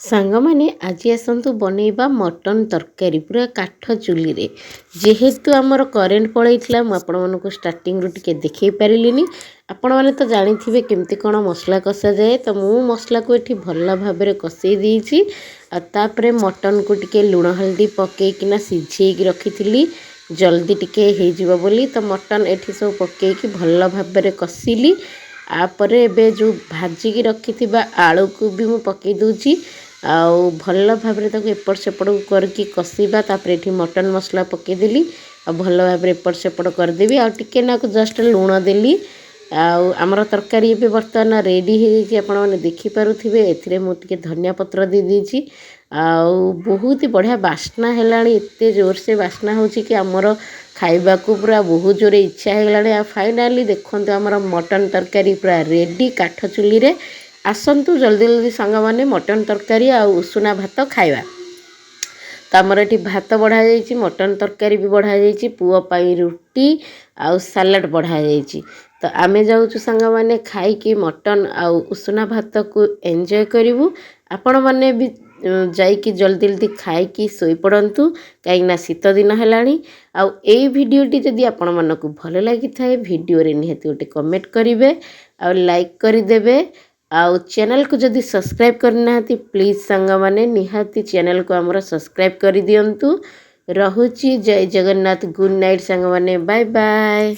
ସାଙ୍ଗମାନେ ଆଜି ଆସନ୍ତୁ ବନେଇବା ମଟନ ତରକାରୀ ପୁରା କାଠ ଚୁଲିରେ। ଯେହେତୁ ଆମର କରେଣ୍ଟ ପଳେଇଥିଲା ମୁଁ ଆପଣମାନଙ୍କୁ ଷ୍ଟାର୍ଟିଂରୁ ଟିକେ ଦେଖେଇ ପାରିଲିନି। ଆପଣମାନେ ତ ଜାଣିଥିବେ କେମିତି କ'ଣ ମସଲା କଷାଯାଏ। ତ ମୁଁ ମସଲାକୁ ଏଠି ଭଲ ଭାବରେ କଷେଇ ଦେଇଛି। ଆଉ ତାପରେ ମଟନକୁ ଟିକେ ଲୁଣ ହଳଦୀ ପକେଇକିନା ସିଝେଇକି ରଖିଥିଲି ଜଲ୍ଦି ଟିକେ ହେଇଯିବ ବୋଲି। ତ ମଟନ ଏଠି ସବୁ ପକେଇକି ଭଲ ଭାବରେ କଷିଲି। आपर एबे जो भाजिकी रखिथिबा आलू को भी मु पकई दूची आउ भल भाव एपट सेपट करके कषिबा। तापर एठी मटन मसला पकईदेली आ भल भाव एपट सेपट करदेवी आ टिके नाकु जस्ट लुण देली। आमर तरकारी ए बर्तमान रेडी हो आपण मैंने देखिपे ए मुझे धनिया पत्र दे देची आउ बहुत ही बढ़िया बास्ना है। एत जोर से बास्ना हो कि आमर खाइबा को पूरा बहुत जोर इच्छा है। फाइनाली देखते आमर मटन तरकारी पूरा रेडी काठ चुली रे। आसतु जल्दी जल्दी सांग माने मटन तरकारी आ उषुना भात खाइबा। तो आमर ये भात बढ़ा जाइए मटन तरकारी भी बढ़ा जाइए पुओ पाई रुटी आउ सालाड बढ़ा जाइए। तो आमे जाऊँ सांग माने खाई मटन आउ उषुना भात को एंजॉय करूँ। आपण मैंने भी जाइकी जल्दी जल्दी खाई शोई पड़तु कहीं शीत दिन है। आउ ए भिडियोटी जदि आपण मानक भल लगी थाए भिडियो रे निहाती गोटे कमेंट करेंगे आउ लाइक करदेवे। आउ चैनल को जदि सब्सक्राइब करना प्लीज सांग माने निहाती चैनल को आमर सब्सक्राइब कर दियंतु। रहुची जय जगन्नाथ गुड नाइट सांग माने बाय बाय।